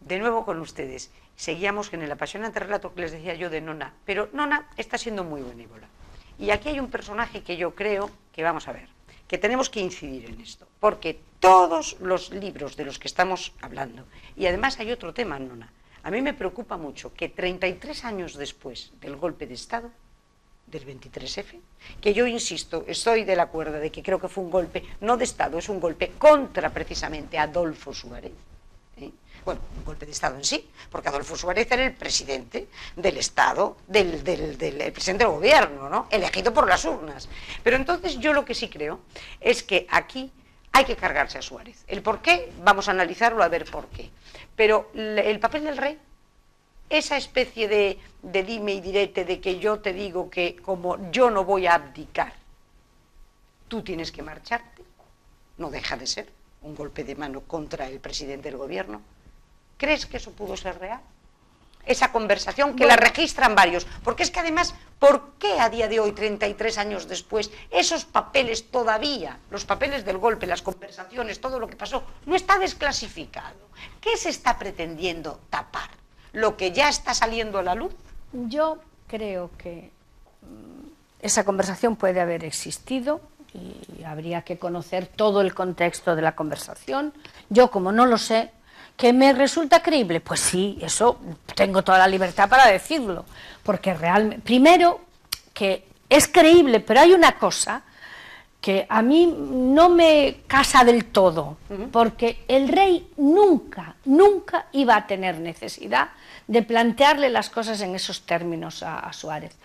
de nuevo con ustedes. Seguíamos en el apasionante relato que les decía yo de Nona, pero Nona está siendo muy benévola. Y aquí hay un personaje que yo creo que, vamos a ver, que tenemos que incidir en esto, porque todos los libros de los que estamos hablando, y además hay otro tema, Nona, a mí me preocupa mucho que 33 años después del golpe de Estado, del 23F, que yo insisto, estoy del acuerdo de que creo que fue un golpe, no de Estado, es un golpe contra precisamente Adolfo Suárez, bueno, un golpe de Estado en sí, porque Adolfo Suárez era el presidente del Estado, el presidente del gobierno, ¿no? Elegido por las urnas. Pero entonces yo lo que sí creo es que aquí hay que cargarse a Suárez. El por qué, vamos a analizarlo a ver por qué. Pero el papel del rey, esa especie de dime y direte de que yo te digo que como yo no voy a abdicar, tú tienes que marcharte, no deja de ser un golpe de mano contra el presidente del gobierno. ¿Crees que eso pudo ser real? Esa conversación que la registran varios, porque es que además, ¿por qué a día de hoy, 33 años después, esos papeles todavía, los papeles del golpe, las conversaciones, todo lo que pasó, no está desclasificado? ¿Qué se está pretendiendo tapar? ¿Lo que ya está saliendo a la luz? Yo creo que esa conversación puede haber existido y habría que conocer todo el contexto de la conversación. Yo, como no lo sé, ¿que me resulta creíble? Pues sí, eso tengo toda la libertad para decirlo, porque realmente, primero, que es creíble, pero hay una cosa que a mí no me casa del todo, porque el rey nunca iba a tener necesidad de plantearle las cosas en esos términos a Suárez,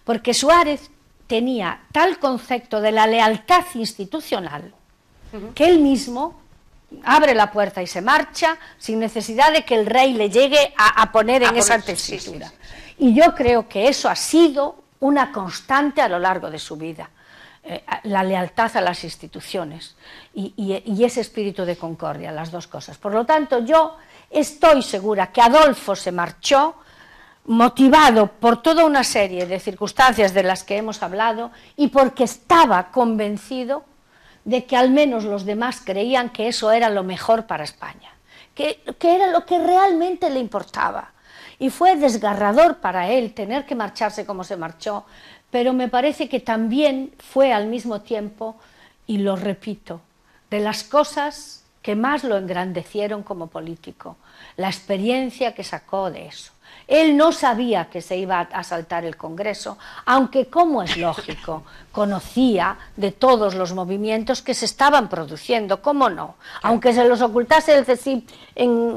porque Suárez tenía tal concepto de la lealtad institucional que él mismo abre la puerta y se marcha sin necesidad de que el rey le llegue a poner en esa tesitura. Y yo creo que eso ha sido una constante a lo largo de su vida, la lealtad a las instituciones y ese espíritu de concordia, las dos cosas. Por lo tanto, yo estoy segura que Adolfo se marchó motivado por toda una serie de circunstancias de las que hemos hablado y porque estaba convencido de que al menos los demás creían que eso era lo mejor para España, que era lo que realmente le importaba. Y fue desgarrador para él tener que marcharse como se marchó, pero me parece que también fue al mismo tiempo, y lo repito, de las cosas que más lo engrandecieron como político, la experiencia que sacó de eso. Él no sabía que se iba a asaltar el Congreso, aunque, como es lógico, conocía de todos los movimientos que se estaban produciendo, ¿cómo no? Aunque se los ocultase el CSIC en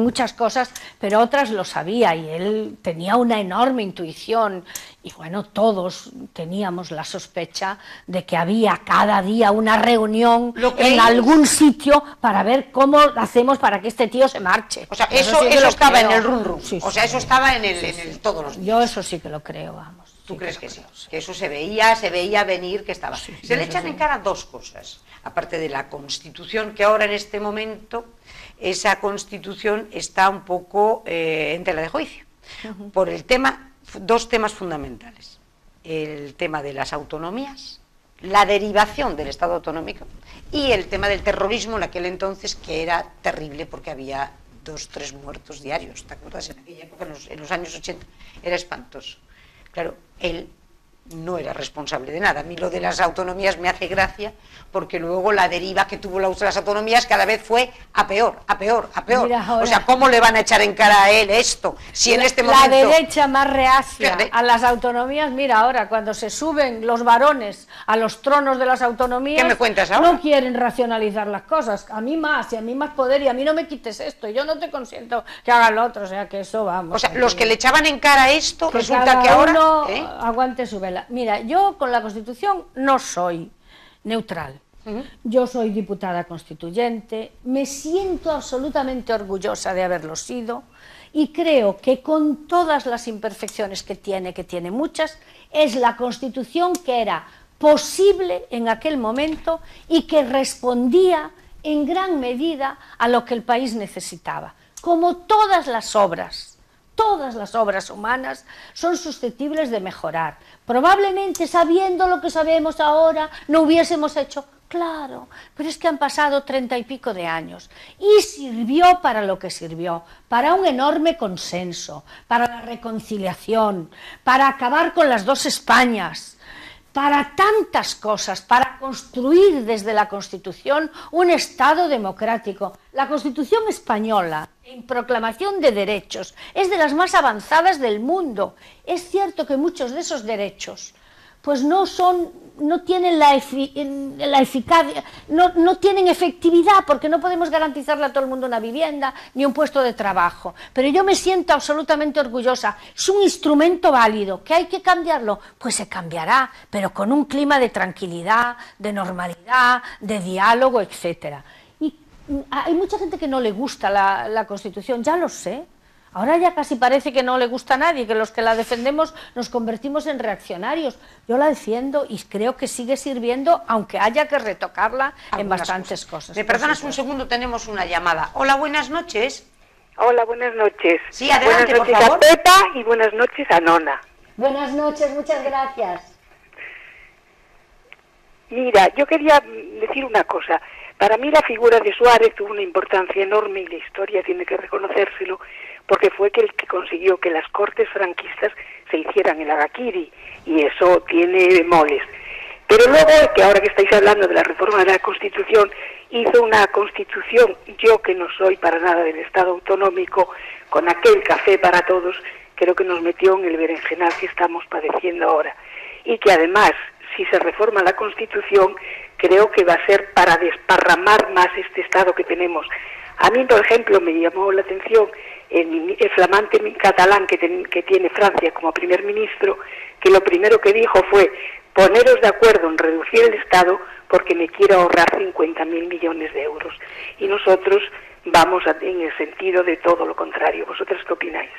muchas cosas, pero otras lo sabía y él tenía una enorme intuición. Y bueno, todos teníamos la sospecha de que había cada día una reunión en algún sitio para ver cómo hacemos para que este tío se marche. O sea, eso estaba en el rum rum. Sí, o sea, eso estaba en el todos los días. Yo eso sí que lo creo, vamos. ¿Tú crees que sí? Que eso se veía venir que estaba. Se le echan en cara dos cosas, aparte de la Constitución, que ahora en este momento, esa Constitución está un poco en tela de juicio, por el tema, dos temas fundamentales: el tema de las autonomías, la derivación del Estado autonómico, y el tema del terrorismo en aquel entonces, que era terrible porque había 2 o 3 muertos diarios, ¿te acuerdas? En aquella época, en los años 80, era espantoso. Claro, él no era responsable de nada. A mí lo de las autonomías me hace gracia, porque luego la deriva que tuvo las autonomías cada vez fue a peor, a peor, a peor. Mira, ahora, o sea, ¿cómo le van a echar en cara a él esto? Si en este momento... La derecha más reacia a las autonomías, mira, ahora cuando se suben los varones a los tronos de las autonomías... ¿Qué me cuentas ahora? No quieren racionalizar las cosas. A mí más, y a mí más poder, y a mí no me quites esto, y yo no te consiento que haga lo otro, o sea, que eso vamos... O sea, los que le echaban en cara esto, que resulta que ahora... aguante su vela. Mira, yo con la Constitución no soy neutral. Yo soy diputada constituyente, me siento absolutamente orgullosa de haberlo sido y creo que con todas las imperfecciones que tiene muchas, es la Constitución que era posible en aquel momento y que respondía en gran medida a lo que el país necesitaba. Como todas las obras humanas son susceptibles de mejorar. Probablemente, sabiendo lo que sabemos ahora, no hubiésemos hecho... claro, pero es que han pasado 30 y pico de años y sirvió para lo que sirvió, para un enorme consenso, para la reconciliación, para acabar con las dos Españas, para tantas cosas, para construir desde la Constitución un Estado democrático. La Constitución española, en proclamación de derechos, es de las más avanzadas del mundo. Es cierto que muchos de esos derechos pues no tienen la eficacia, no tienen efectividad, porque no podemos garantizarle a todo el mundo una vivienda ni un puesto de trabajo. Pero yo me siento absolutamente orgullosa. Es un instrumento válido. ¿Que hay que cambiarlo? Pues se cambiará, pero con un clima de tranquilidad, de normalidad, de diálogo, etcétera. Y hay mucha gente que no le gusta la Constitución, ya lo sé. Ahora ya casi parece que no le gusta a nadie, que los que la defendemos nos convertimos en reaccionarios. Yo la defiendo y creo que sigue sirviendo, aunque haya que retocarla en bastantes cosas. ¿Me perdonas un segundo? Tenemos una llamada. Hola, buenas noches. Hola, buenas noches. Sí, adelante, buenas noches, por favor. a Pepa y buenas noches a Nona. Buenas noches, muchas gracias. Mira, yo quería decir una cosa. Para mí la figura de Suárez tuvo una importancia enorme y la historia tiene que reconocérselo, porque fue el que consiguió que las cortes franquistas se hicieran el harakiri, y eso tiene bemoles. Pero luego, que ahora que estáis hablando de la reforma de la Constitución, hizo una Constitución, yo que no soy para nada del Estado autonómico, con aquel café para todos, creo que nos metió en el berenjenal que estamos padeciendo ahora. Y que además, si se reforma la Constitución, creo que va a ser para desparramar más este Estado que tenemos. A mí, por ejemplo, me llamó la atención el flamante catalán que tiene Francia como primer ministro, que lo primero que dijo fue: poneros de acuerdo en reducir el Estado porque me quiero ahorrar 50.000 millones de euros. Y nosotros vamos en el sentido de todo lo contrario. ¿Vosotros qué opináis?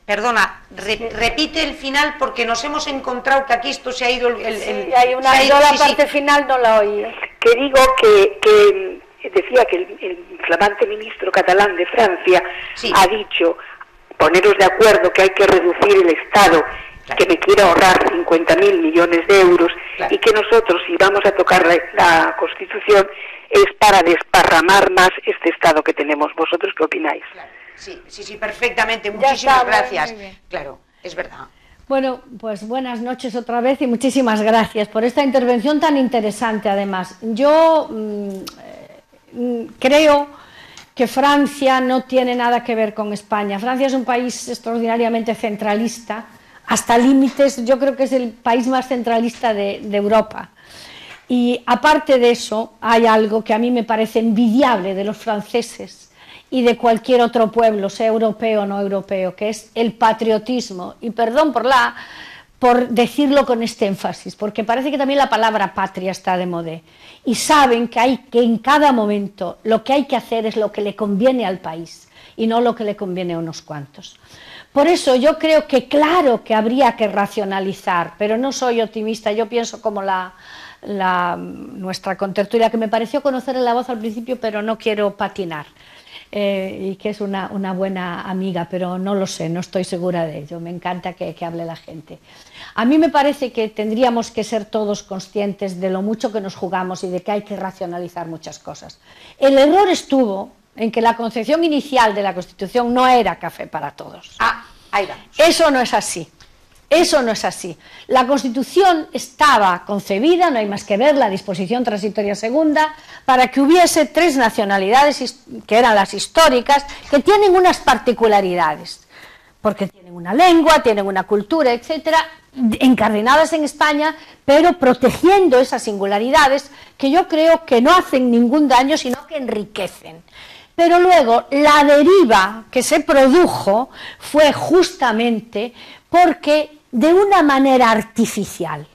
Perdona, repite el final, porque nos hemos encontrado que aquí esto se ha ido... Yo la parte final no la oí. Que digo que decía que el flamante ministro catalán de Francia ha dicho: poneros de acuerdo que hay que reducir el Estado, que me quiere ahorrar 50.000 millones de euros, y que nosotros, si vamos a tocar la Constitución, es para desparramar más este Estado que tenemos. ¿Vosotros qué opináis? Sí, perfectamente. Muchísimas gracias. Claro, es verdad. Bueno, pues buenas noches otra vez y muchísimas gracias por esta intervención tan interesante. Además, yo creo que Francia no tiene nada que ver con España. Francia es un país extraordinariamente centralista, hasta límites. Yo creo que es el país más centralista de Europa. Y aparte de eso, hay algo que a mí me parece envidiable de los franceses y de cualquier otro pueblo, sea europeo o no europeo, que es el patriotismo. Y perdón por decirlo con este énfasis, porque parece que también la palabra patria está de moda. Y saben que en cada momento lo que hay que hacer es lo que le conviene al país y no lo que le conviene a unos cuantos. Por eso yo creo que claro que habría que racionalizar, pero no soy optimista. Yo pienso como nuestra contertulia, que me pareció conocerle la voz al principio, pero no quiero patinar. Y que es una buena amiga, pero no lo sé, no estoy segura de ello. Me encanta que hable la gente. A mí me parece que tendríamos que ser todos conscientes de lo mucho que nos jugamos y de que hay que racionalizar muchas cosas. El error estuvo en que la concepción inicial de la Constitución no era café para todos. Ahí vamos. Eso no es así. Eso no es así. La Constitución estaba concebida, no hay más que ver la disposición transitoria segunda, para que hubiese 3 nacionalidades, que eran las históricas, que tienen unas particularidades, porque tienen una lengua, tienen una cultura, etcétera, encardenadas en España, pero protegiendo esas singularidades que yo creo que no hacen ningún daño, sino que enriquecen. Pero luego la deriva que se produjo fue justamente porque de una manera artificial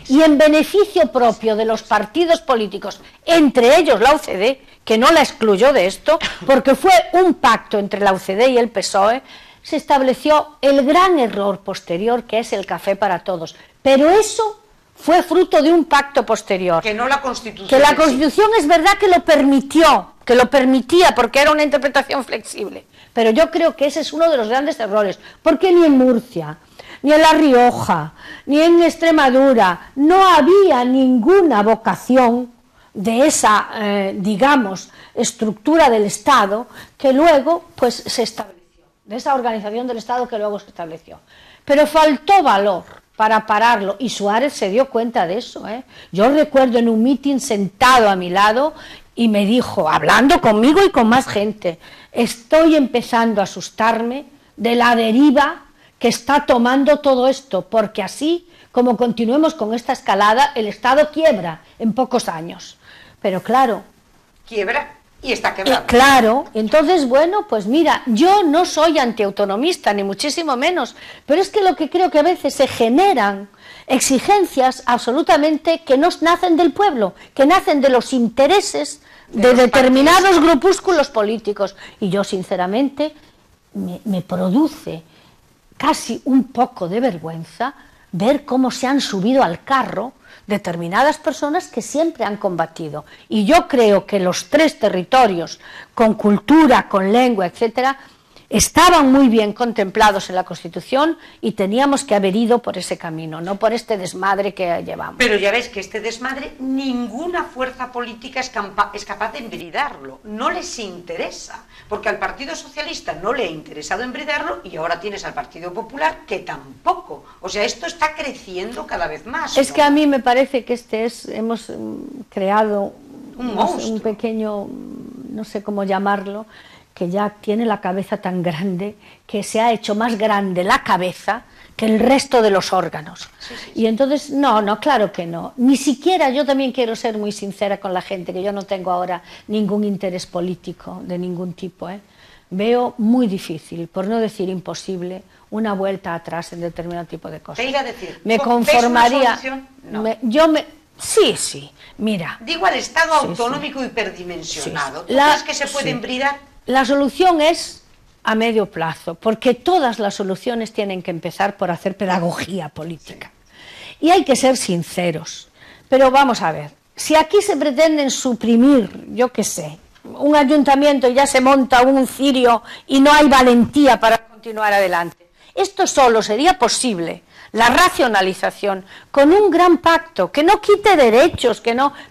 y en beneficio propio de los partidos políticos, entre ellos la UCD, que no la excluyó de esto, porque fue un pacto entre la UCD y el PSOE, se estableció el gran error posterior, que es el café para todos. Pero eso fue fruto de un pacto posterior. Que no la Constitución. Que la Constitución es verdad que lo permitió, que lo permitía porque era una interpretación flexible. Pero yo creo que ese es uno de los grandes errores, porque ni en Murcia, ni en La Rioja, ni en Extremadura, no había ninguna vocación de esa, digamos, estructura del Estado que luego pues se estableció, de esa organización del Estado que luego se estableció. Pero faltó valor para pararlo, y Suárez se dio cuenta de eso. Yo recuerdo en un mitin sentado a mi lado y me dijo, hablando conmigo y con más gente, estoy empezando a asustarme de la deriva que está tomando todo esto, porque así como continuemos con esta escalada, el Estado quiebra en pocos años. Pero claro... Quiebra y está quebrado. Claro, entonces, bueno, pues mira, yo no soy antiautonomista, ni muchísimo menos, pero es que lo que creo que a veces se generan exigencias absolutamente que no nacen del pueblo, que nacen de los intereses de determinados grupúsculos políticos. Y yo, sinceramente, me produce casi un poco de vergüenza ver cómo se han subido al carro determinadas personas que siempre han combatido. Y yo creo que los tres territorios, con cultura, con lengua, etcétera, estaban muy bien contemplados en la Constitución y teníamos que haber ido por ese camino, no por este desmadre que llevamos. Pero ya ves que este desmadre ninguna fuerza política es capaz de enbridarlo, no les interesa, porque al Partido Socialista no le ha interesado enbridarlo y ahora tienes al Partido Popular que tampoco. O sea, esto está creciendo cada vez más, ¿no? Es que a mí me parece que hemos creado un pequeño, no sé cómo llamarlo, que ya tiene la cabeza tan grande que se ha hecho más grande la cabeza que el resto de los órganos. Sí. Y entonces, no, claro que no. Ni siquiera, yo también quiero ser muy sincera con la gente, que yo no tengo ahora ningún interés político de ningún tipo. Veo muy difícil, por no decir imposible, una vuelta atrás en determinado tipo de cosas. Te iba a decir, me conformaría... No. Sí, mira. Digo al Estado autonómico hiperdimensionado. Sí. ¿Tú crees que se puede embridar? La solución es a medio plazo, porque todas las soluciones tienen que empezar por hacer pedagogía política. Y hay que ser sinceros. Pero vamos a ver, si aquí se pretenden suprimir, yo qué sé, un ayuntamiento y ya se monta un cirio y no hay valentía para continuar adelante, esto solo sería posible, la racionalización, con un gran pacto, que no quite derechos,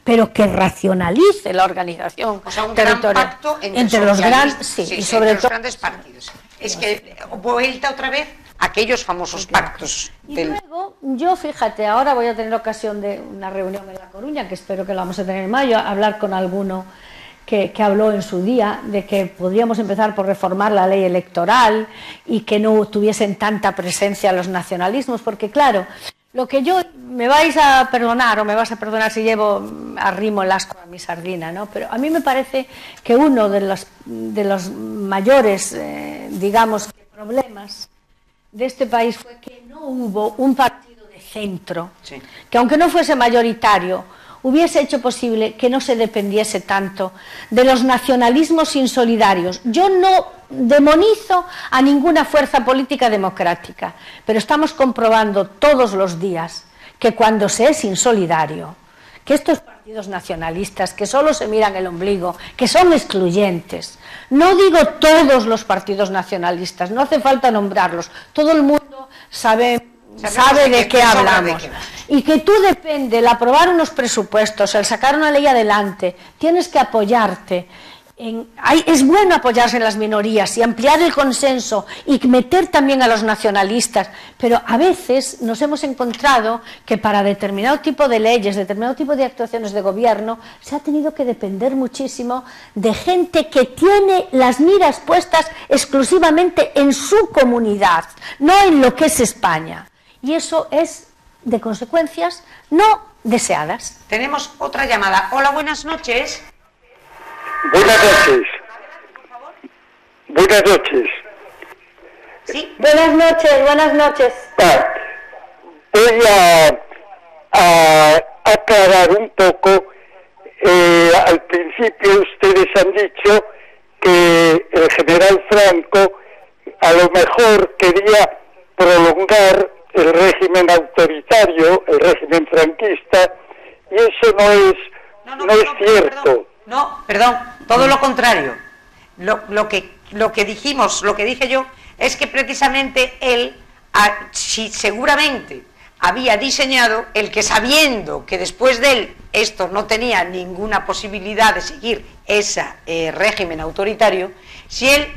pero que racionalice la organización territorial. O sea, un territorial. gran pacto entre los grandes, y sobre los grandes partidos. Es que vuelta otra vez a aquellos famosos pactos. Y luego, yo fíjate, ahora voy a tener ocasión de una reunión en La Coruña, que espero que la vamos a tener en mayo, a hablar con alguno que habló en su día de que podríamos empezar por reformar la ley electoral y que no tuviesen tanta presencia los nacionalismos, porque claro, lo que me vais a perdonar o me vas a perdonar si llevo arrimo el asco a mi sardina, ¿no? Pero a mí me parece que uno de los mayores, digamos, problemas de este país fue que no hubo un partido de centro, que aunque no fuese mayoritario, hubiese hecho posible que no se dependiese tanto de los nacionalismos insolidarios. Yo no demonizo a ninguna fuerza política democrática, pero estamos comprobando todos los días que cuando se es insolidario, que estos partidos nacionalistas que solo se miran el ombligo, que son excluyentes, no digo todos los partidos nacionalistas, no hace falta nombrarlos, todo el mundo sabe de qué hablamos. Y que tú depende, el aprobar unos presupuestos, el sacar una ley adelante, tienes que apoyarte. Es bueno apoyarse en las minorías y ampliar el consenso y meter también a los nacionalistas, pero a veces nos hemos encontrado que para determinado tipo de leyes, determinado tipo de actuaciones de gobierno, se ha tenido que depender muchísimo de gente que tiene las miras puestas exclusivamente en su comunidad, no en lo que es España. Y eso es de consecuencias no deseadas. Tenemos otra llamada. Hola, buenas noches. Buenas noches. Buenas noches. Sí. Buenas noches. Voy a aclarar un poco. Al principio ustedes han dicho que el general Franco a lo mejor quería prolongar el régimen autoritario, el régimen franquista, y eso no es cierto. Perdón, todo lo contrario. Lo que dijimos, lo que dije yo, es que precisamente él si seguramente había diseñado el que, sabiendo que después de él esto no tenía ninguna posibilidad de seguir ese régimen autoritario, si él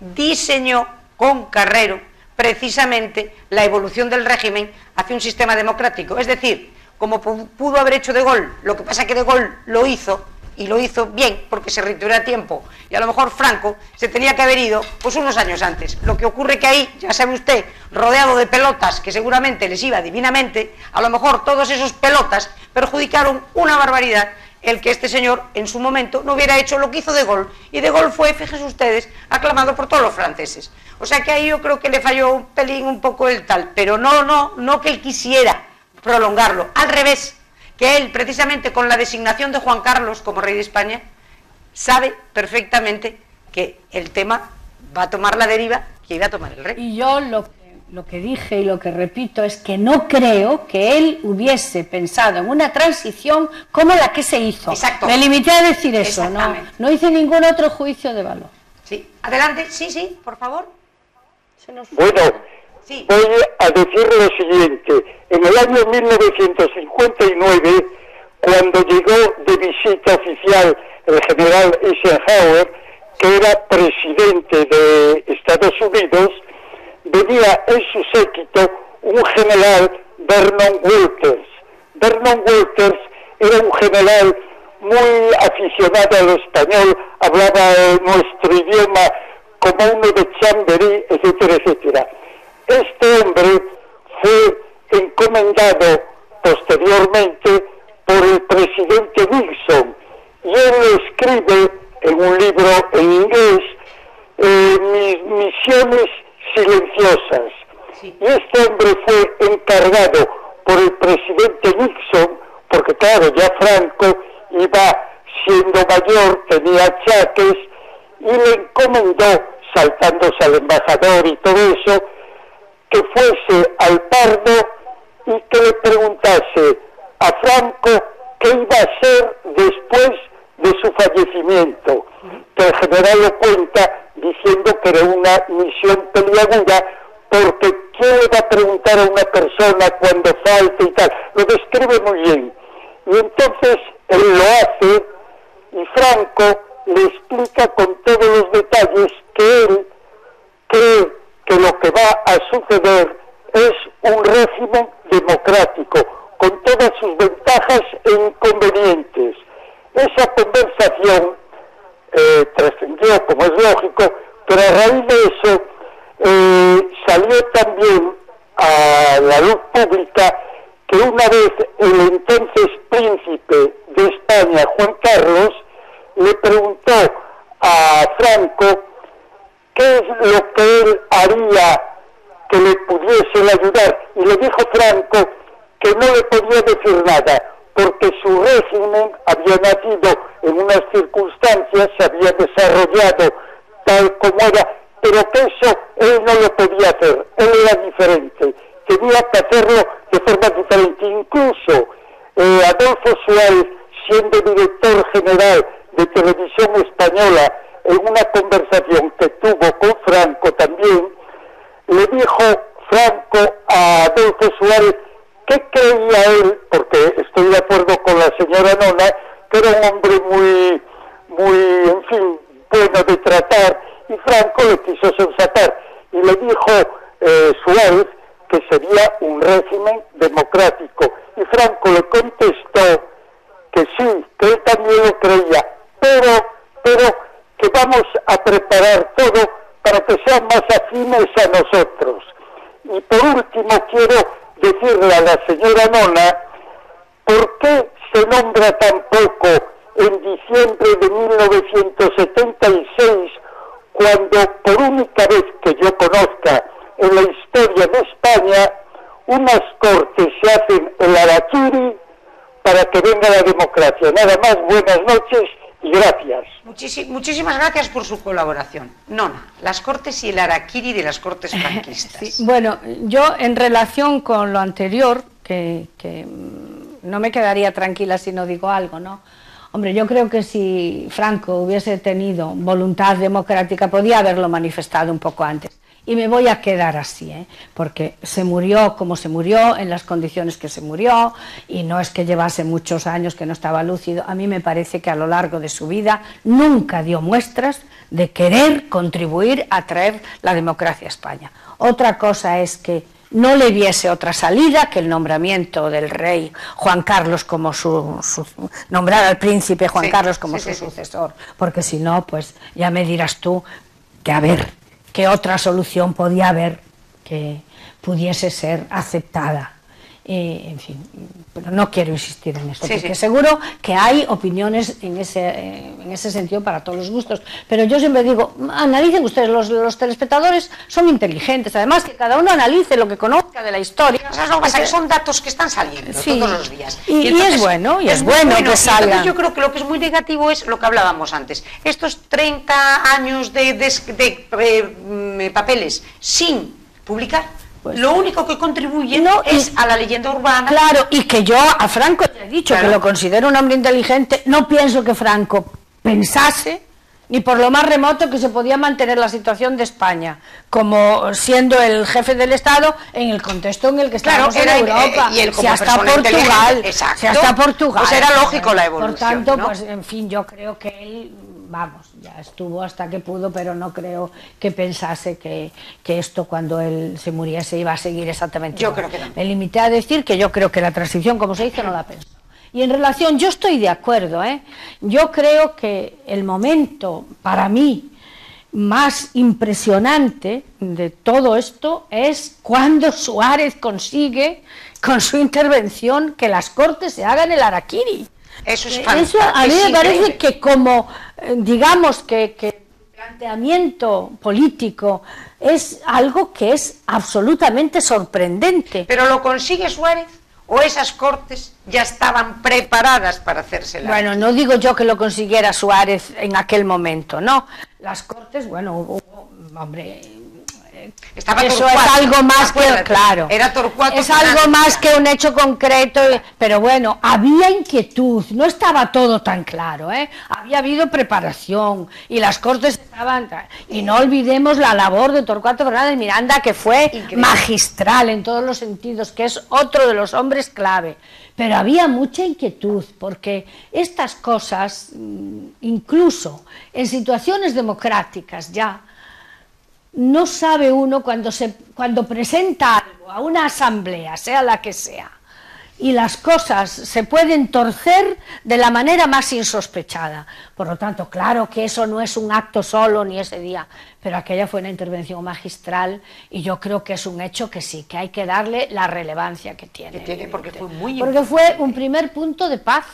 diseñó con Carrero precisamente la evolución del régimen hacia un sistema democrático. Es decir, como pudo haber hecho De Gaulle, lo que pasa es que De Gaulle lo hizo, y lo hizo bien porque se retiró a tiempo, y a lo mejor Franco se tenía que haber ido pues unos años antes. Lo que ocurre que ahí, ya sabe usted, rodeado de pelotas que seguramente les iba divinamente, a lo mejor todos esos pelotas perjudicaron una barbaridad el que este señor en su momento no hubiera hecho lo que hizo De Gaulle, y De Gaulle fue, fíjense ustedes, aclamado por todos los franceses. O sea que ahí yo creo que le falló un pelín un poco el tal, pero no que él quisiera prolongarlo, al revés, que él precisamente con la designación de Juan Carlos como rey de España sabe perfectamente que el tema va a tomar la deriva que iba a tomar el rey. Y yo lo que dije y lo que repito es que no creo que él hubiese pensado en una transición como la que se hizo. Exacto. Me limité a decir eso, no hice ningún otro juicio de valor. Sí, adelante, sí, por favor. Bueno, sí. Voy a decir lo siguiente. En el año 1959, cuando llegó de visita oficial el general Eisenhower, que era presidente de Estados Unidos, venía en su séquito un general, Vernon Walters. Vernon Walters era un general muy aficionado al español, hablaba nuestro idioma como uno de Chamberí, etcétera, etcétera. Este hombre fue encomendado posteriormente por el presidente Nixon, y él escribe en un libro en inglés, Mis misiones silenciosas. Sí. Y este hombre fue encargado por el presidente Nixon, porque claro, ya Franco iba siendo mayor, tenía achaques, y le encomendó, saltándose al embajador y todo eso, que fuese al Pardo y que le preguntase a Franco qué iba a hacer después de su fallecimiento. Que el general lo cuenta diciendo que era una misión peliaguda, porque ¿quién le va a preguntar a una persona cuando falte y tal? Lo describe muy bien. Y entonces él lo hace, y Franco le explica con todos los detalles que él cree que lo que va a suceder es un régimen democrático, con todas sus ventajas e inconvenientes. Esa conversación trascendió, como es lógico, pero a raíz de eso salió también a la luz pública que una vez el entonces príncipe de España, Juan Carlos, le preguntó a Franco qué es lo que él haría que le pudiese ayudar, y le dijo Franco que no le podía decir nada, porque su régimen había nacido en unas circunstancias, se había desarrollado tal como era, pero que eso él no lo podía hacer, él era diferente, tenía que hacerlo de forma diferente. Incluso Adolfo Suárez, siendo director general de Televisión Española, en una conversación que tuvo con Franco también, le dijo Franco a Adolfo Suárez qué creía él, porque estoy de acuerdo con la señora Nona, que era un hombre muy, en fin, bueno de tratar, y Franco le quiso sonsacar, y le dijo Suárez que sería un régimen democrático, y Franco le contestó que sí, que él también lo creía, pero que vamos a preparar todo para que sean más afines a nosotros. Y por último quiero decirle a la señora Nona por qué se nombra tan poco en diciembre de 1976, cuando por única vez que yo conozca en la historia de España, unas cortes se hacen el harakiri para que venga la democracia. Nada más, buenas noches y gracias. Muchísimas gracias por su colaboración. Nona, las cortes y el harakiri de las cortes franquistas. Sí, bueno, yo en relación con lo anterior, que no me quedaría tranquila si no digo algo, ¿no? Hombre, yo creo que si Franco hubiese tenido voluntad democrática, podía haberlo manifestado un poco antes. y me voy a quedar así, porque se murió como se murió, en las condiciones que se murió, y no es que llevase muchos años que no estaba lúcido. A mí me parece que a lo largo de su vida nunca dio muestras de querer contribuir a traer la democracia a España. Otra cosa es que no le viese otra salida que el nombramiento del rey Juan Carlos como nombrar al príncipe Juan Carlos como su sucesor, porque si no, pues ya me dirás tú que a ver qué otra solución podía haber que pudiese ser aceptada. En fin, pero no quiero insistir en esto, porque seguro que hay opiniones en ese sentido para todos los gustos, pero yo siempre digo, analicen ustedes, los telespectadores son inteligentes, además que cada uno analice lo que conozca de la historia. O sea, no pasa, que son datos que están saliendo todos los días. Y entonces, es bueno que salgan. Yo creo que lo que es muy negativo es lo que hablábamos antes, estos 30 años de papeles sin publicar. Pues, lo único que contribuye es a la leyenda urbana. Claro, y que yo a Franco ya he dicho que lo considero un hombre inteligente. No pienso que Franco pensase, ni por lo más remoto, que se podía mantener la situación de España como siendo el jefe del Estado en el contexto en el que estábamos en Europa. Y él como si hasta Portugal, pues era lógico la evolución. Por tanto, ¿no? pues en fin, yo creo que él, vamos, ya estuvo hasta que pudo, pero no creo que pensase que esto, cuando él se muriese, iba a seguir exactamente igual. Yo creo que no. Me limité a decir que yo creo que la transición, como se hizo, no la pensó. Y en relación, yo estoy de acuerdo, yo creo que el momento, para mí, más impresionante de todo esto es cuando Suárez consigue, con su intervención, que las Cortes se hagan el harakiri. Eso es fantástico. Eso a mí me parece que como, digamos, que planteamiento político es algo que es absolutamente sorprendente. ¿Pero lo consigue Suárez? ¿O esas Cortes ya estaban preparadas para hacérsela? Bueno, no digo yo que lo consiguiera Suárez en aquel momento, no. Las Cortes, bueno, hombre, estaba eso Torcuato, es algo más que, claro, era Torcuato, es algo más que un hecho concreto, pero bueno, había inquietud, no estaba todo tan claro, había habido preparación y las Cortes estaban, y no olvidemos la labor de Torcuato Fernández Miranda, que fue increíble, magistral en todos los sentidos, que es otro de los hombres clave. Pero había mucha inquietud, porque estas cosas, incluso en situaciones democráticas ya, no sabe uno cuando presenta algo a una asamblea, sea la que sea, y las cosas se pueden torcer de la manera más insospechada. Por lo tanto, claro que eso no es un acto solo ni ese día, pero aquella fue una intervención magistral y yo creo que es un hecho que sí, que hay que darle la relevancia que tiene. Porque fue muy importante. Porque fue un primer punto de paz.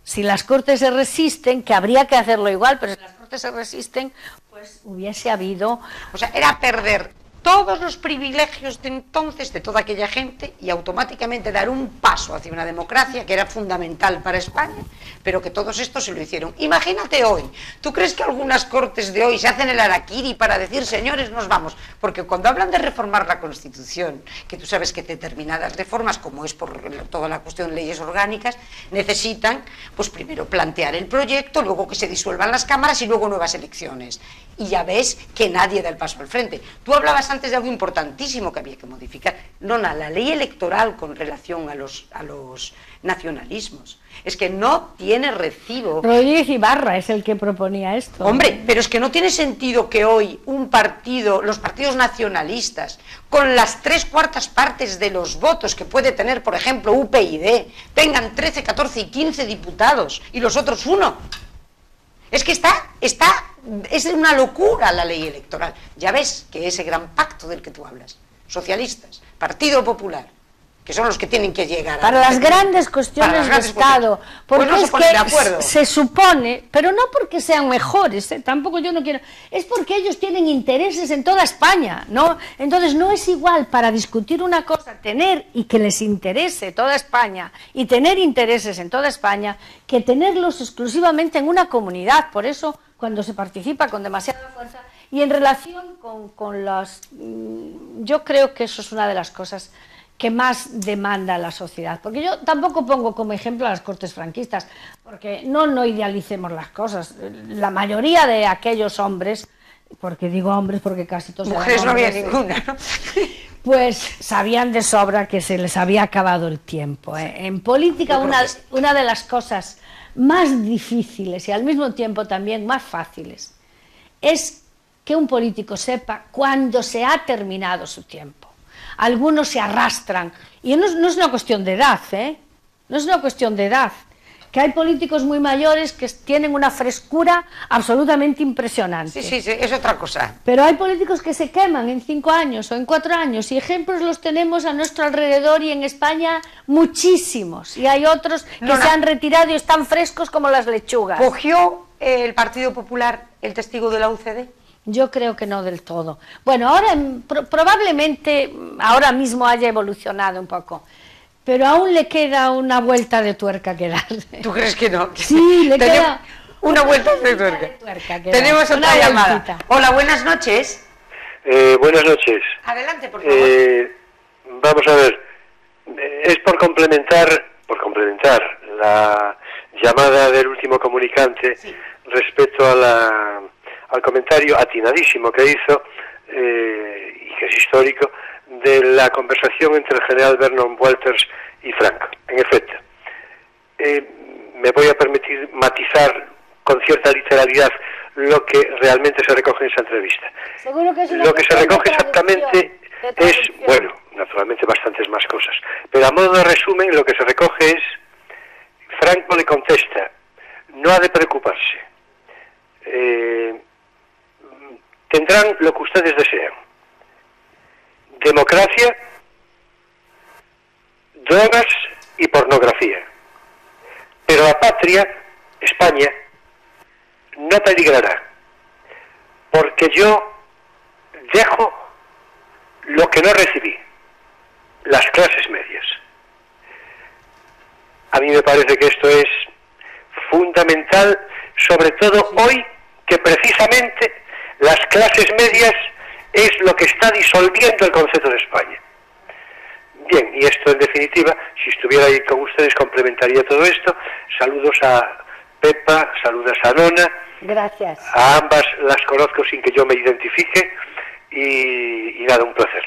Si las Cortes se resisten, que habría que hacerlo igual, pero si las Cortes se resisten, pues hubiese habido... O sea, era perder todos los privilegios de entonces de toda aquella gente y automáticamente dar un paso hacia una democracia que era fundamental para España, pero que todos estos se lo hicieron. Imagínate hoy, ¿tú crees que algunas Cortes de hoy se hacen el harakiri para decir, señores, nos vamos? Porque cuando hablan de reformar la Constitución, que tú sabes que determinadas reformas, como es por toda la cuestión de leyes orgánicas, necesitan, pues primero plantear el proyecto, luego que se disuelvan las cámaras y luego nuevas elecciones. Y ya ves que nadie da el paso al frente. Tú hablabas antes de algo importantísimo que había que modificar. No, la ley electoral con relación a los nacionalismos. Es que no tiene recibo. Rodríguez Ibarra es el que proponía esto. Hombre, pero es que no tiene sentido que hoy un partido, los partidos nacionalistas, con las 3/4 partes de los votos que puede tener, por ejemplo, UPyD, tengan 13, 14 y 15 diputados y los otros 1. Es que es una locura la ley electoral. Ya ves que ese gran pacto del que tú hablas, socialistas, Partido Popular, que son los que tienen que llegar para las grandes cuestiones de Estado, porque pues no es que se supone, pero no porque sean mejores, tampoco yo no quiero, es porque ellos tienen intereses en toda España, ¿no? Entonces no es igual para discutir una cosa, tener y que les interese toda España y tener intereses en toda España, que tenerlos exclusivamente en una comunidad. Por eso cuando se participa con demasiada fuerza, y en relación con las, yo creo que eso es una de las cosas que más demanda la sociedad, porque yo tampoco pongo como ejemplo a las Cortes franquistas, porque no idealicemos las cosas. La mayoría de aquellos hombres porque digo hombres porque casi todos mujeres eran no había hombres, ninguna, ¿no? pues sabían de sobra que se les había acabado el tiempo. En política una de las cosas más difíciles y al mismo tiempo también más fáciles es que un político sepa cuándo se ha terminado su tiempo. Algunos se arrastran, y no es una cuestión de edad, no es una cuestión de edad, que hay políticos muy mayores que tienen una frescura absolutamente impresionante. Sí, es otra cosa. Pero hay políticos que se queman en 5 años o en 4 años, y ejemplos los tenemos a nuestro alrededor y en España muchísimos. Y hay otros que se han retirado y están frescos como las lechugas. ¿Cogió el Partido Popular el testigo de la UCD? Yo creo que no del todo. Bueno, ahora probablemente ahora mismo haya evolucionado un poco, pero aún le queda una vuelta de tuerca que dar. ¿Tú crees que no? Sí, le queda una vuelta de tuerca. Tenemos otra llamada. Vueltita. Hola, buenas noches. Buenas noches. Adelante, por favor. Vamos a ver, es por complementar la llamada del último comunicante, sí, respecto a al comentario atinadísimo que hizo, y que es histórico, de la conversación entre el general Vernon Walters y Franco. En efecto, me voy a permitir matizar con cierta literalidad lo que realmente se recoge en esa entrevista. Seguro que es lo que se recoge exactamente es, bueno, naturalmente bastantes más cosas, pero a modo de resumen lo que se recoge es: Franco le contesta, no ha de preocuparse, tendrán lo que ustedes desean: democracia, drogas y pornografía. Pero la patria, España, no peligrará, porque yo dejo lo que no recibí, las clases medias. A mí me parece que esto es fundamental, sobre todo hoy, que precisamente las clases medias es lo que está disolviendo el concepto de España. Bien, y esto en definitiva, si estuviera ahí con ustedes, complementaría todo esto. Saludos a Pepa, saludos a Nona. Gracias. A ambas las conozco sin que yo me identifique y nada, un placer.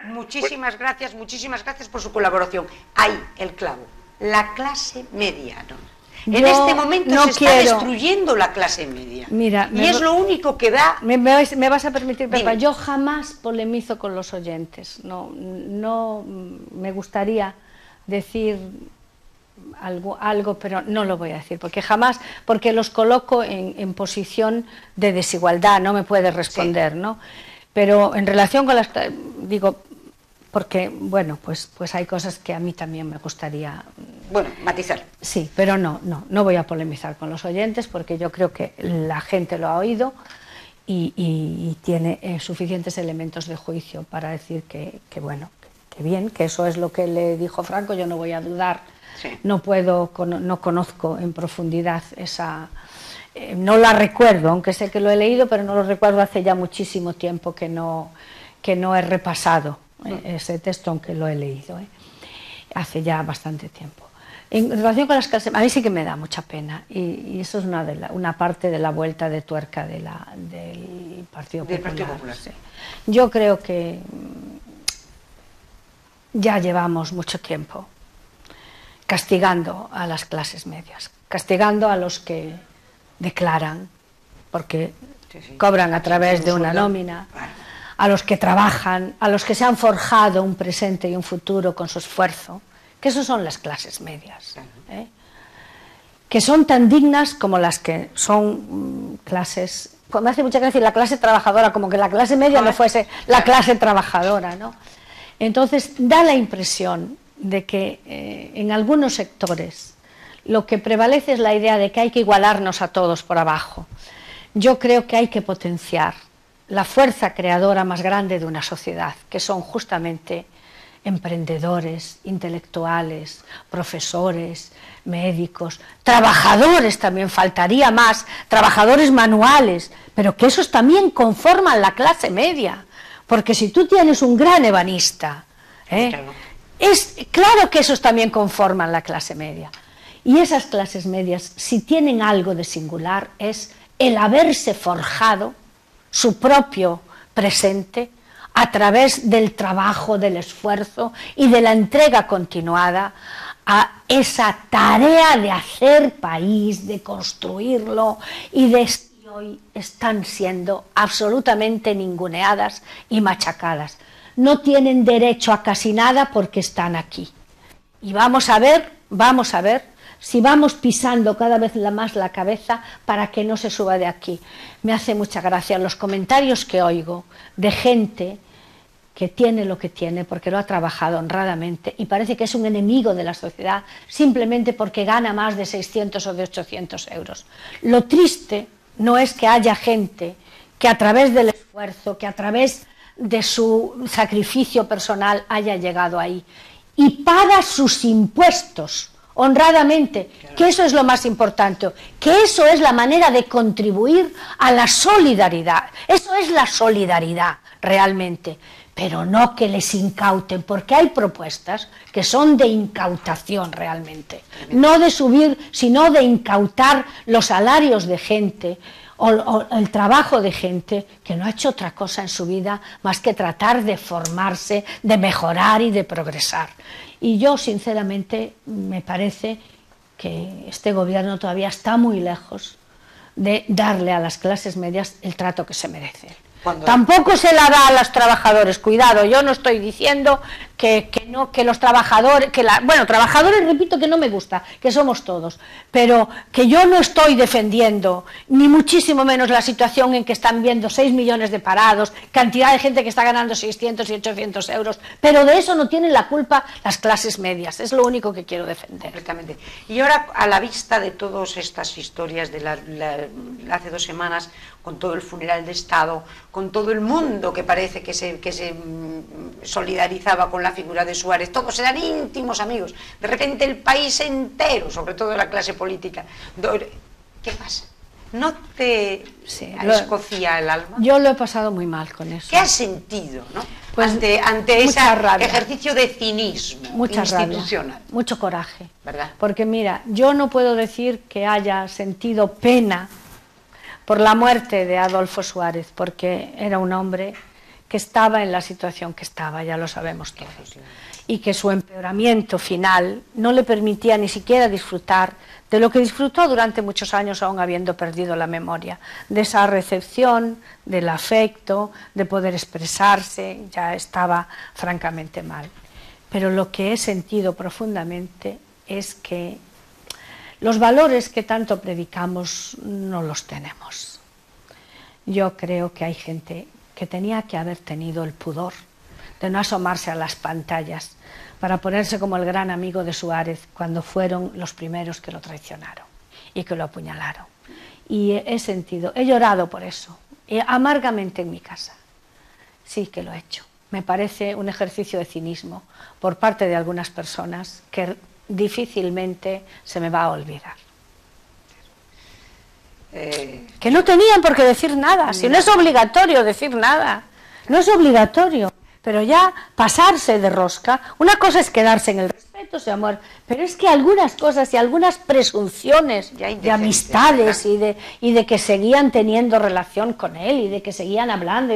Muchísimas gracias por su colaboración. Ahí, el clavo, la clase media, ¿no? En este momento se está destruyendo la clase media. Mira, y es lo único que da... Me vas a permitir, Pepa, yo jamás polemizo con los oyentes. No me gustaría decir algo, pero no lo voy a decir, porque los coloco en posición de desigualdad, no me puede responder, sí, ¿no? Pero en relación con las... digo... porque, bueno, pues hay cosas que a mí también me gustaría... Bueno, matizar. Sí, pero no voy a polemizar con los oyentes, porque yo creo que la gente lo ha oído y tiene suficientes elementos de juicio para decir que bien, que eso es lo que le dijo Franco. Yo no voy a dudar, sí, no conozco en profundidad esa... no la recuerdo, aunque sé que lo he leído, pero no lo recuerdo, hace ya muchísimo tiempo que no he repasado ese texto, aunque lo he leído, hace ya bastante tiempo. En relación con las clases, a mí sí que me da mucha pena, y eso es una parte de la vuelta de tuerca del Partido Popular. Sí. Yo creo que ya llevamos mucho tiempo castigando a las clases medias, castigando a los que declaran, porque cobran a través de una nómina, a los que trabajan, a los que se han forjado un presente y un futuro con su esfuerzo, que esos son las clases medias, que son tan dignas como las que son clases... Me hace mucha gracia la clase trabajadora, como que la clase media no fuese la clase trabajadora, ¿no? Entonces da la impresión de que en algunos sectores lo que prevalece es la idea de que hay que igualarnos a todos por abajo. Yo creo que hay que potenciar la fuerza creadora más grande de una sociedad, que son justamente emprendedores, intelectuales, profesores, médicos, trabajadores, también faltaría más, trabajadores manuales, pero que esos también conforman la clase media, porque si tú tienes un gran ebanista, es claro que esos también conforman la clase media. Y esas clases medias, si tienen algo de singular, es el haberse forjado su propio presente a través del trabajo, del esfuerzo y de la entrega continuada a esa tarea de hacer país, de construirlo y hoy están siendo absolutamente ninguneadas y machacadas. No tienen derecho a casi nada porque están aquí. Y vamos a ver si vamos pisando cada vez más la cabeza para que no se suba de aquí. Me hace mucha gracia los comentarios que oigo de gente que tiene lo que tiene porque lo ha trabajado honradamente y parece que es un enemigo de la sociedad simplemente porque gana más de 600 o de 800 euros. Lo triste no es que haya gente que a través del esfuerzo, que a través de su sacrificio personal haya llegado ahí y paga sus impuestos honradamente, que eso es lo más importante, que eso es la manera de contribuir a la solidaridad, eso es la solidaridad realmente, pero no que les incauten, porque hay propuestas que son de incautación realmente, no de subir, sino de incautar los salarios de gente o el trabajo de gente que no ha hecho otra cosa en su vida más que tratar de formarse, de mejorar y de progresar. Y yo, sinceramente, me parece que este gobierno todavía está muy lejos de darle a las clases medias el trato que se merecen. Tampoco se la da a los trabajadores, cuidado, yo no estoy diciendo que los trabajadores, bueno, trabajadores, repito, que no me gusta, que somos todos, pero que yo no estoy defendiendo, ni muchísimo menos la situación en que están viendo 6 millones de parados, cantidad de gente que está ganando 600 y 800 euros, pero de eso no tienen la culpa las clases medias, es lo único que quiero defender. Completamente. Y ahora, a la vista de todas estas historias de hace 2 semanas, con todo el funeral de Estado, con todo el mundo que parece que se solidarizaba con la figura de Suárez, todos eran íntimos amigos, de repente el país entero, sobre todo la clase política, ¿qué pasa? ¿No te escocía el alma? Yo lo he pasado muy mal con eso. ¿Qué has sentido, no? Pues ante ese ejercicio de cinismo institucional? Rabia, mucho coraje, ¿verdad? Porque mira, yo no puedo decir que haya sentido pena por la muerte de Adolfo Suárez, porque era un hombre que estaba en la situación que estaba, ya lo sabemos todos, y que su empeoramiento final no le permitía ni siquiera disfrutar de lo que disfrutó durante muchos años, aún habiendo perdido la memoria, de esa recepción, del afecto, de poder expresarse, ya estaba francamente mal. Pero lo que he sentido profundamente es que los valores que tanto predicamos no los tenemos. Yo creo que hay gente que tenía que haber tenido el pudor de no asomarse a las pantallas para ponerse como el gran amigo de Suárez cuando fueron los primeros que lo traicionaron y que lo apuñalaron. Y he llorado por eso, amargamente en mi casa. Sí que lo he hecho. Me parece un ejercicio de cinismo por parte de algunas personas que difícilmente se me va a olvidar. Que no tenían por qué decir nada, si no es obligatorio decir nada, no es obligatorio, pero ya pasarse de rosca, una cosa es quedarse en el respeto, ese amor, pero es que algunas cosas y algunas presunciones de amistades y de que seguían teniendo relación con él y de que seguían hablando,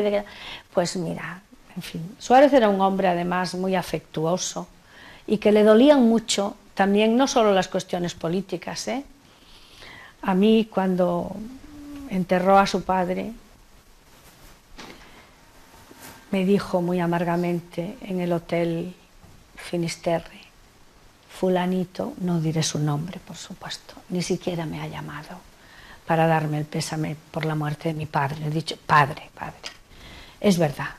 pues mira, en fin, Suárez era un hombre además muy afectuoso y que le dolían mucho también no solo las cuestiones políticas, A mí cuando enterró a su padre me dijo muy amargamente en el hotel Finisterre, fulanito, no diré su nombre por supuesto, ni siquiera me ha llamado para darme el pésame por la muerte de mi padre. Le he dicho, padre, es verdad,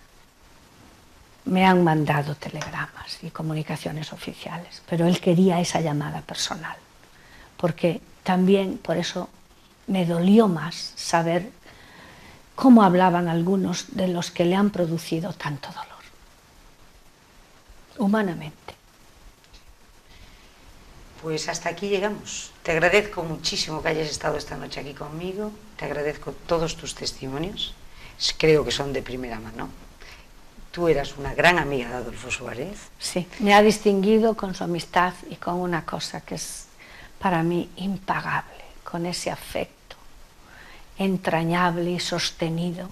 me han mandado telegramas y comunicaciones oficiales, pero él quería esa llamada personal, porque también por eso me dolió más saber cómo hablaban algunos de los que le han producido tanto dolor, humanamente. Pues hasta aquí llegamos. Te agradezco muchísimo que hayas estado esta noche aquí conmigo, te agradezco todos tus testimonios, creo que son de primera mano. Tú eras una gran amiga de Adolfo Suárez. Sí, me ha distinguido con su amistad y con una cosa que es para mí impagable, con ese afecto entrañable y sostenido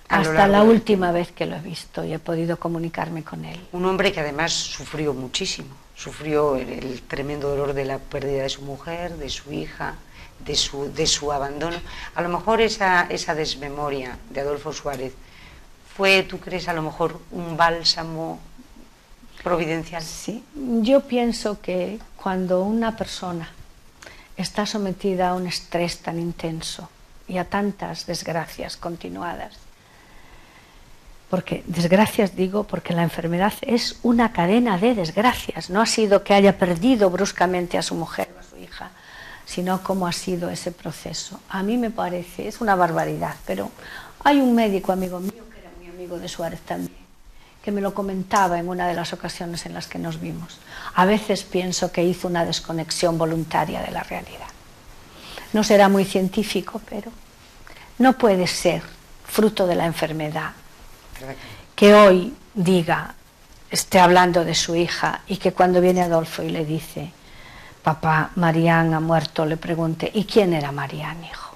hasta la última vez que lo he visto y he podido comunicarme con él. Un hombre que además sufrió muchísimo, sufrió el tremendo dolor de la pérdida de su mujer, de su hija, de su abandono. A lo mejor esa desmemoria de Adolfo Suárez fue, ¿tú crees, a lo mejor un bálsamo providencial? Sí, yo pienso que cuando una persona está sometida a un estrés tan intenso y a tantas desgracias continuadas, porque desgracias digo porque la enfermedad es una cadena de desgracias, no ha sido que haya perdido bruscamente a su mujer o a su hija, sino cómo ha sido ese proceso. A mí me parece, es una barbaridad, pero hay un médico amigo mío, que era muy amigo de Suárez también, que me lo comentaba en una de las ocasiones en las que nos vimos. A veces pienso que hizo una desconexión voluntaria de la realidad. No será muy científico, pero no puede ser fruto de la enfermedad que hoy diga, esté hablando de su hija y que cuando viene Adolfo y le dice, papá, Marián ha muerto, le pregunte, ¿y quién era Marián, hijo?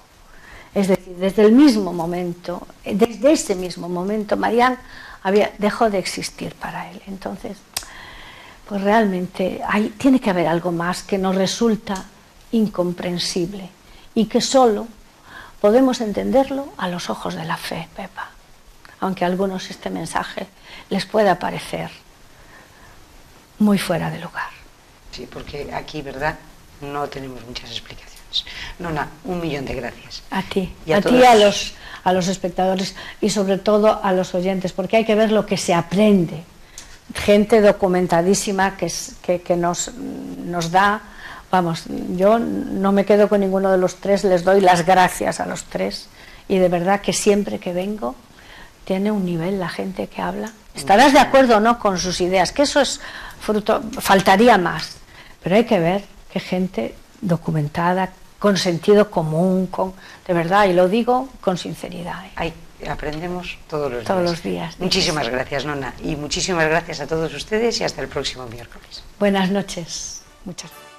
Es decir, desde el mismo momento, desde ese mismo momento, Marián dejó de existir para él. Entonces, pues realmente tiene que haber algo más que nos resulta incomprensible y que solo podemos entenderlo a los ojos de la fe, Pepa. Aunque a algunos este mensaje les pueda parecer muy fuera de lugar. Sí, porque aquí, ¿verdad?, no tenemos muchas explicaciones. Nona, 1.000.000 de gracias. A ti, y a ti, a los espectadores y sobre todo a los oyentes, porque hay que ver lo que se aprende. Gente documentadísima que nos da, vamos, yo no me quedo con ninguno de los tres, les doy las gracias a los tres y de verdad que siempre que vengo tiene un nivel la gente que habla. Estarás de acuerdo o no con sus ideas, que eso es fruto, faltaría más, pero hay que ver que gente documentada, con sentido común, de verdad, y lo digo con sinceridad. Aprendemos todos los días. Todos los días. Muchísimas gracias, Nona, y muchísimas gracias a todos ustedes y hasta el próximo miércoles. Buenas noches. Muchas gracias.